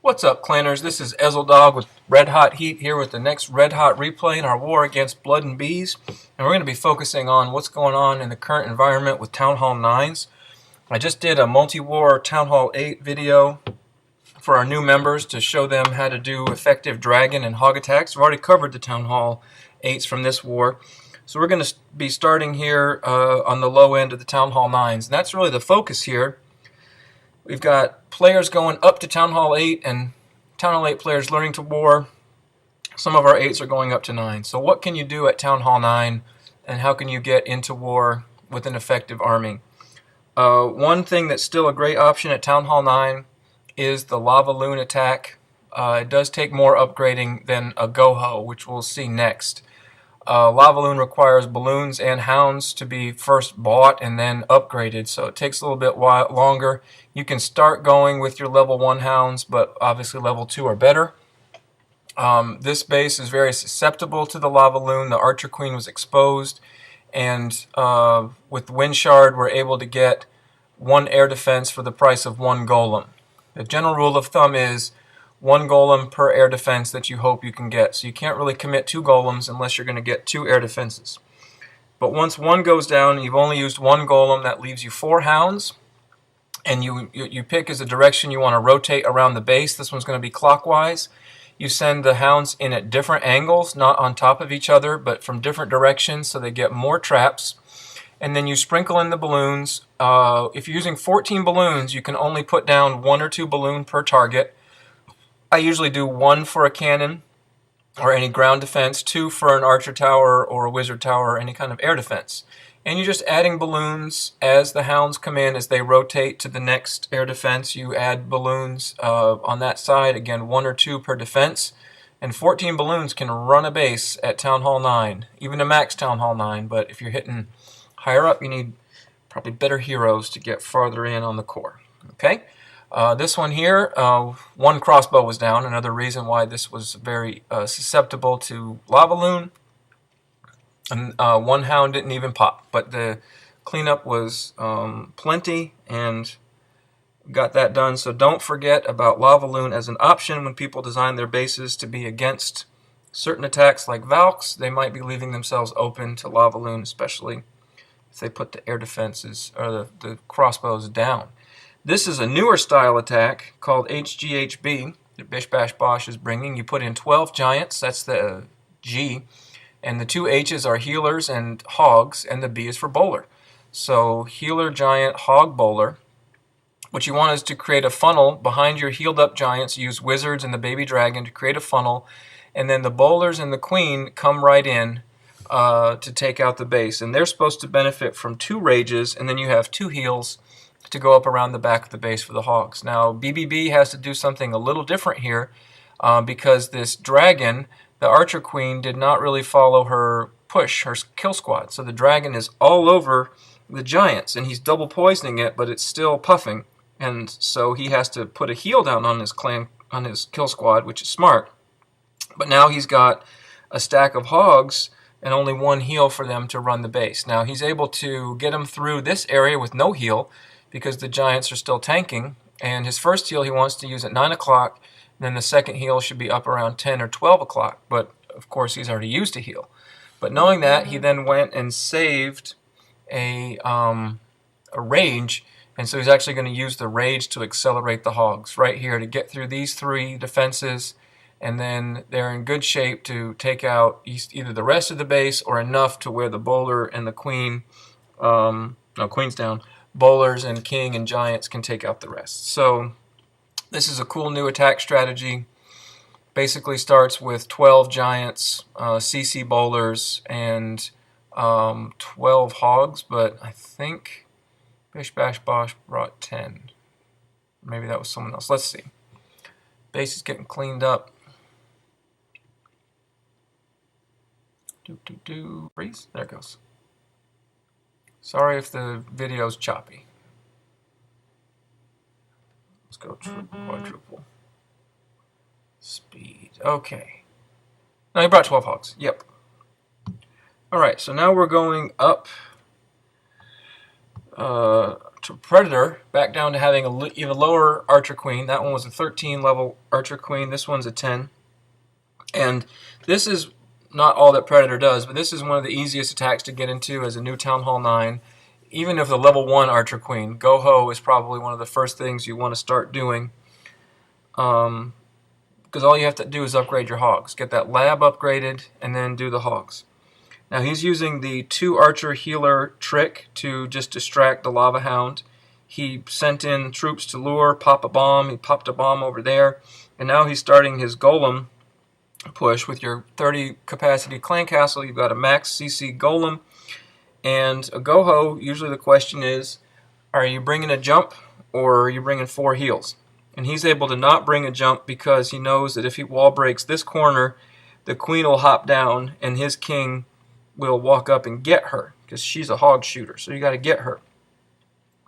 What's up, clanners? This is Ezeldog with Red Hot Heat here with the next Red Hot replay in our war against Blood and Bees. And we're going to be focusing on what's going on in the current environment with Town Hall 9s. I just did a multi-war Town Hall 8 video for our new members to show them how to do effective dragon and hog attacks. We've already covered the Town Hall 8s from this war. So we're going to be starting here on the low end of the Town Hall 9s. And that's really the focus here. We've got players going up to Town Hall 8 and Town Hall 8 players learning to war. Some of our 8s are going up to 9. So what can you do at Town Hall 9 and how can you get into war with an effective army? One thing that's still a great option at Town Hall 9 is the Lavaloon attack. It does take more upgrading than a GoHo, which we'll see next. Lavaloon requires balloons and hounds to be first bought and then upgraded, so it takes a little bit longer. You can start going with your level 1 hounds, but obviously level 2 are better. This base is very susceptible to the Lavaloon. The Archer Queen was exposed, and with Wind Shard we're able to get 1 air defense for the price of 1 golem. The general rule of thumb is 1 golem per air defense that you hope you can get. So you can't really commit 2 golems unless you're going to get 2 air defenses. But once 1 goes down and you've only used 1 golem, that leaves you 4 hounds. And you pick as a direction you want to rotate around the base. This one's going to be clockwise. You send the hounds in at different angles, not on top of each other, but from different directions so they get more traps. And then you sprinkle in the balloons. If you're using 14 balloons, you can only put down 1 or 2 balloon per target. I usually do 1 for a cannon or any ground defense, 2 for an archer tower or a wizard tower or any kind of air defense. And you're just adding balloons as the hounds come in, as they rotate to the next air defense. You add balloons on that side, again 1 or 2 per defense. And 14 balloons can run a base at Town Hall 9, even a max Town Hall 9. But if you're hitting higher up, you need probably better heroes to get farther in on the core. Okay? This one here, 1 crossbow was down, another reason why this was very susceptible to Lavaloon. And 1 hound didn't even pop, but the cleanup was plenty and got that done. So don't forget about Lavaloon as an option when people design their bases to be against certain attacks like Valks. They might be leaving themselves open to Lavaloon, especially if they put the air defenses or the crossbows down. This is a newer style attack called HGHB that Bish Bash Bosh is bringing. You put in 12 giants, that's the G, and the 2 H's are healers and hogs, and the B is for bowler. So healer, giant, hog, bowler. What you want is to create a funnel behind your healed up giants. Use wizards and the baby dragon to create a funnel, and then the bowlers and the queen come right in to take out the base. And they're supposed to benefit from 2 rages, and then you have 2 heals to go up around the back of the base for the hogs. Now, BBB has to do something a little different here because this dragon, the Archer Queen, did not really follow her push, her kill squad. So the dragon is all over the giants, and he's double poisoning it, but it's still puffing. And so he has to put a heal down on his kill squad, which is smart. But now he's got a stack of hogs and only 1 heal for them to run the base. Now he's able to get them through this area with no heal, because the giants are still tanking, and his first heal he wants to use at 9 o'clock, then the second heal should be up around 10 or 12 o'clock, but of course he's already used a heal. But knowing that, he then went and saved a rage, and so he's actually going to use the rage to accelerate the hogs right here to get through these 3 defenses, and then they're in good shape to take out either the rest of the base or enough to where the bowler and the queen, no, queen's down, bowlers and king and giants can take out the rest. So this is a cool new attack strategy. Basically starts with 12 giants, CC bowlers, and 12 hogs, but I think Bish Bash Bosh brought 10. Maybe that was someone else. Let's see. Base is getting cleaned up. Freeze. There it goes. Sorry if the video's choppy. Let's go quadruple. Speed. Okay. No, he brought 12 hogs. Yep. Alright, so now we're going up Predator back down to having a even lower Archer Queen. That one was a 13 level Archer Queen. This one's a 10. And this is not all that Predator does, but this is one of the easiest attacks to get into as a new Town Hall 9. Even if the level 1 Archer Queen, GoHo is probably one of the first things you want to start doing. Because all you have to do is upgrade your hogs. Get that lab upgraded and then do the hogs. Now he's using the 2 Archer Healer trick to just distract the Lava Hound. He sent in troops to lure, pop a bomb. He popped a bomb over there. And now he's starting his Golem push with your 30 capacity clan castle. You've got a max CC Golem. And a GoHo, usually the question is, are you bringing a jump or are you bringing 4 heals? And he's able to not bring a jump because he knows that if he wall breaks this corner, the queen will hop down and his king will walk up and get her because she's a hog shooter, so you got to get her.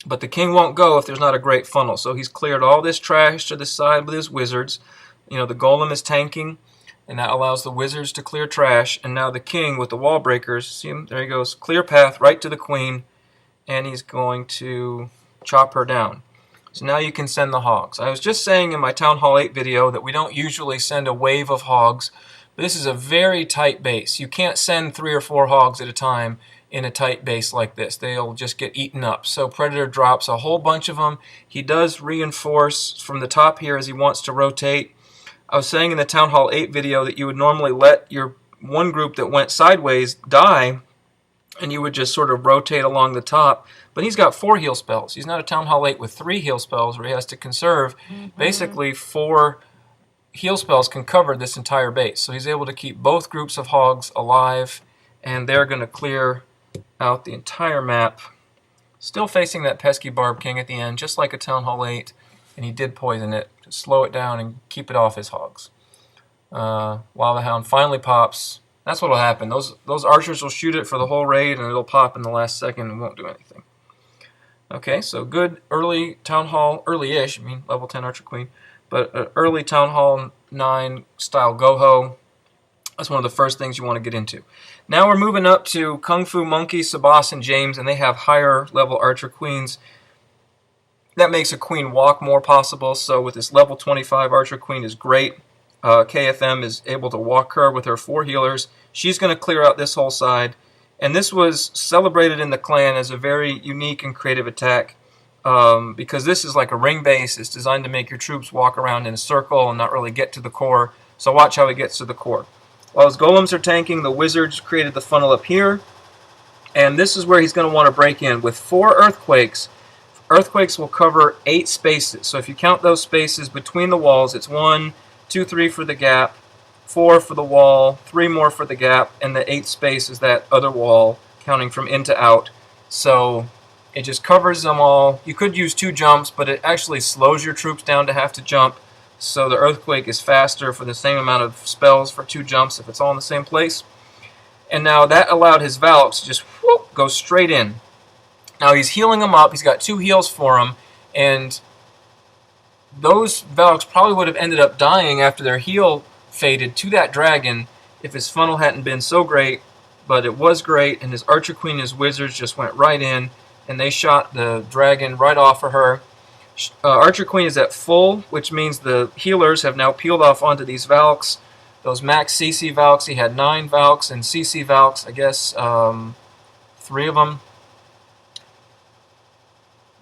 But the king won't go if there's not a great funnel, so he's cleared all this trash to the side with his wizards. You know, the golem is tanking, and that allows the wizards to clear trash, and now the king with the wall breakers, see him? There he goes, clear path right to the queen, and he's going to chop her down. So now you can send the hogs. I was just saying in my Town Hall 8 video that we don't usually send a wave of hogs. This is a very tight base. You can't send 3 or 4 hogs at a time in a tight base like this. They'll just get eaten up. So Predator drops a whole bunch of them. He does reinforce from the top here as he wants to rotate. I was saying in the Town Hall 8 video that you would normally let your one group that went sideways die, and you would just sort of rotate along the top. But he's got 4 heal spells. He's not a Town Hall 8 with 3 heal spells where he has to conserve. Basically 4 heal spells can cover this entire base. So he's able to keep both groups of hogs alive, and they're going to clear out the entire map. Still facing that pesky Barb King at the end, just like a Town Hall 8, and he did poison it to slow it down and keep it off his hogs. Lava Hound finally pops. That's what will happen. Those archers will shoot it for the whole raid, and it'll pop in the last second and won't do anything. Okay, so good early Town Hall, early-ish, I mean level 10 Archer Queen, but early Town Hall 9 style GoHo. That's one of the first things you want to get into. Now we're moving up to Kung Fu Monkey, Sabas, and James, and they have higher level Archer Queens. That makes a queen walk more possible, so with this level 25 Archer Queen is great. KFM is able to walk her with her 4 healers. She's going to clear out this whole side. And this was celebrated in the clan as a very unique and creative attack because this is like a ring base. It's designed to make your troops walk around in a circle and not really get to the core. So watch how he gets to the core. While his golems are tanking, the wizards created the funnel up here. And this is where he's going to want to break in. With 4 earthquakes, earthquakes will cover 8 spaces. So if you count those spaces between the walls, it's 1, 2, 3 for the gap, 4 for the wall, 3 more for the gap, and the 8th space is that other wall, counting from in to out. So it just covers them all. You could use 2 jumps, but it actually slows your troops down to have to jump. So the earthquake is faster for the same amount of spells for 2 jumps if it's all in the same place. And now that allowed his Valks to just whoop, go straight in. Now he's healing them up. He's got 2 heals for them, and those Valks probably would have ended up dying after their heal faded to that dragon if his funnel hadn't been so great, but it was great, and his Archer Queen and his wizards just went right in, and they shot the dragon right off of her. Archer Queen is at full, which means the healers have now peeled off onto these Valks. Those max CC Valks, he had 9 Valks, and CC Valks, I guess 3 of them.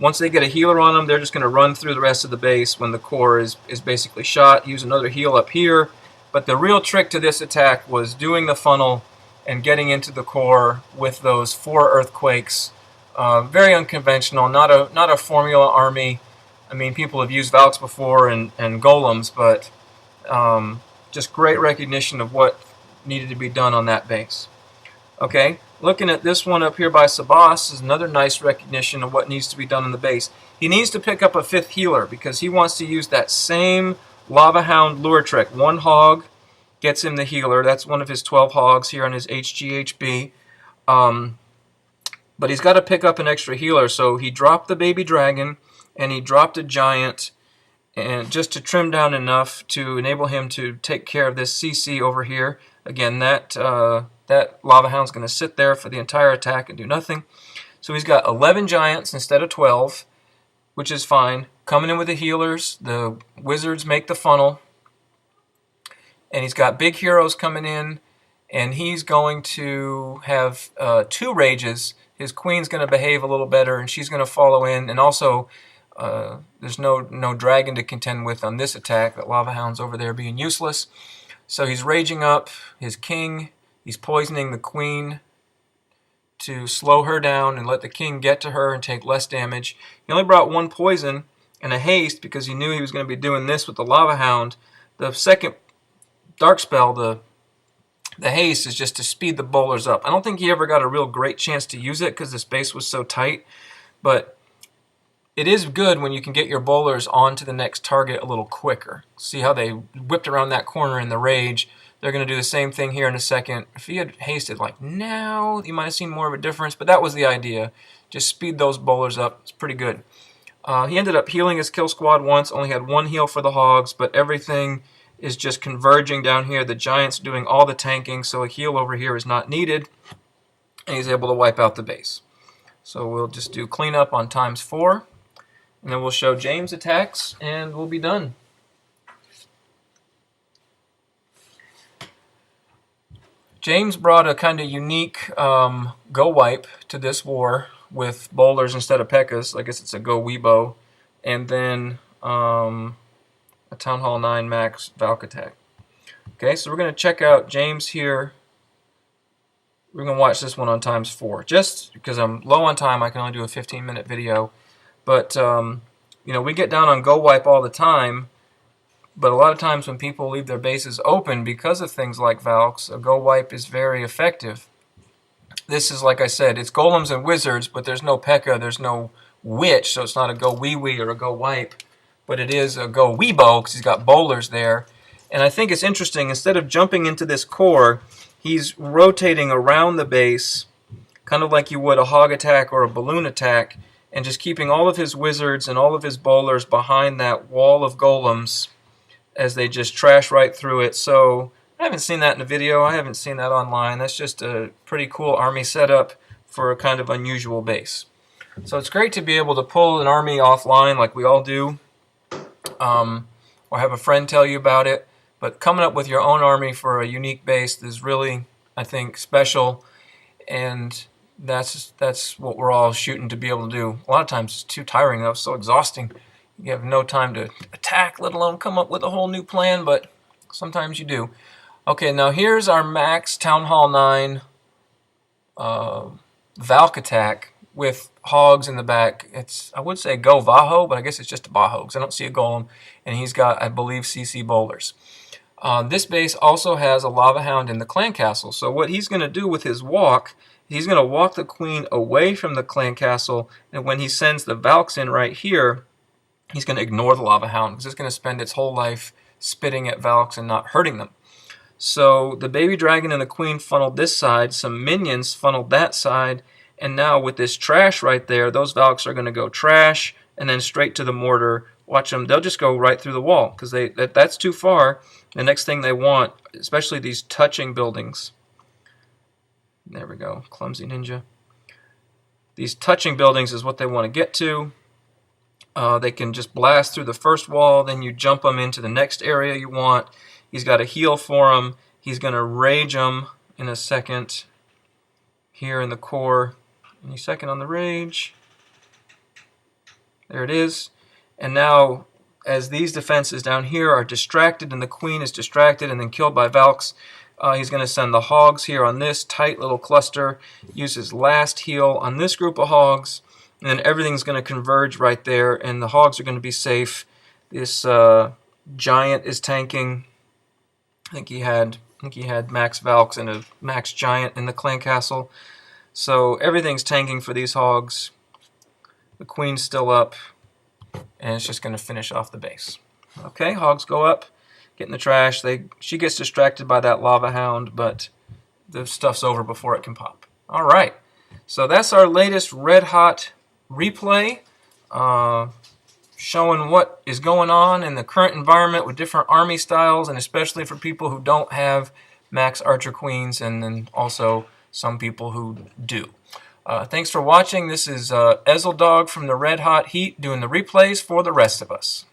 Once they get a healer on them, they're just going to run through the rest of the base when the core is basically shot. Use another heal up here. But the real trick to this attack was doing the funnel and getting into the core with those 4 earthquakes. Very unconventional, not a formula army. I mean, people have used Valks before and golems, but just great recognition of what needed to be done on that base. Okay, looking at this one up here by Sabas is another nice recognition of what needs to be done on the base. He needs to pick up a 5th healer because he wants to use that same Lava Hound lure trick. 1 hog gets him the healer. That's one of his 12 hogs here on his HGHB. But he's got to pick up an extra healer, so he dropped the baby dragon and he dropped a giant, and just to trim down enough to enable him to take care of this CC over here. Again, that Lava Hound's going to sit there for the entire attack and do nothing. So he's got 11 giants instead of 12, which is fine. Coming in with the healers, the wizards make the funnel. And he's got big heroes coming in, and he's going to have 2 rages. His queen's going to behave a little better, and she's going to follow in. And also, there's no dragon to contend with on this attack. That lava hound's over there being useless. So he's raging up his king. He's poisoning the queen to slow her down and let the king get to her and take less damage. He only brought 1 poison and a haste because he knew he was going to be doing this with the lava hound. The second dark spell, the haste, is just to speed the bowlers up. I don't think he ever got a real great chance to use it because the space was so tight, but it is good when you can get your bowlers onto the next target a little quicker. See how they whipped around that corner in the rage? They're going to do the same thing here in a second. If he had hasted like now, you might have seen more of a difference, but that was the idea. Just speed those bowlers up. It's pretty good. He ended up healing his kill squad once, only had 1 heal for the hogs, but everything is just converging down here. The giant's doing all the tanking, so a heal over here is not needed, and he's able to wipe out the base. So we'll just do cleanup on ×4, and then we'll show James attacks, and we'll be done. James brought a kind of unique go wipe to this war with bowlers instead of P.E.K.K.A.s. I guess it's a GoWebo, and then a Town Hall 9 max Valk attack. Okay, so we're going to check out James here. We're going to watch this one on ×4. Just because I'm low on time, I can only do a 15-minute video. But, you know, we get down on go wipe all the time, but a lot of times when people leave their bases open because of things like Valks, a go wipe is very effective. This is, like I said, it's golems and wizards, but there's no P.E.K.K.A., there's no witch, so it's not a go wee wee or a go wipe. But it is a go Weebo because he's got bowlers there. And I think it's interesting, instead of jumping into this core, he's rotating around the base, kind of like you would a hog attack or a balloon attack, and just keeping all of his wizards and all of his bowlers behind that wall of golems as they just trash right through it. So I haven't seen that in a video. I haven't seen that online. That's just a pretty cool army setup for a kind of unusual base. So it's great to be able to pull an army offline like we all do, or have a friend tell you about it. But coming up with your own army for a unique base is really, I think, special, and that's what we're all shooting to be able to do. A lot of times it's too tiring, though. It's so exhausting. You have no time to attack, let alone come up with a whole new plan, but sometimes you do. Okay, now here's our max Town Hall 9 Valk attack with hogs in the back. It's, I would say GoVaho, but I guess it's just a Baho because I don't see a golem, and he's got, I believe, CC bowlers. This base also has a lava hound in the clan castle, so what he's going to do with his walk, he's going to walk the queen away from the clan castle, and when he sends the Valks in right here, he's going to ignore the lava hound because it's going to spend its whole life spitting at Valks and not hurting them. So the baby dragon and the queen funneled this side, some minions funneled that side, and now with this trash right there, those Valks are going to go trash and then straight to the mortar. Watch them, they'll just go right through the wall because that's too far. The next thing they want, especially these touching buildings. There we go, clumsy ninja. These touching buildings is what they want to get to. They can just blast through the first wall, then you jump them into the next area you want. He's got a heal for them. He's going to rage them in a second here in the core. Any second on the rage. There it is. And now, as these defenses down here are distracted and the queen is distracted and then killed by Valks, he's going to send the hogs here on this tight little cluster, use his last heal on this group of hogs, and then everything's going to converge right there, and the hogs are going to be safe. This giant is tanking. I think he had max Valks and a max giant in the clan castle. So everything's tanking for these hogs. The queen's still up, and it's just going to finish off the base. Okay, hogs go up, get in the trash. She gets distracted by that lava hound, but the stuff's over before it can pop. All right, so that's our latest red hot replay, showing what is going on in the current environment with different army styles, and especially for people who don't have max archer queens, and then also some people who do. Thanks for watching. This is Ezeldog from the Red Hot Heat doing the replays for the rest of us.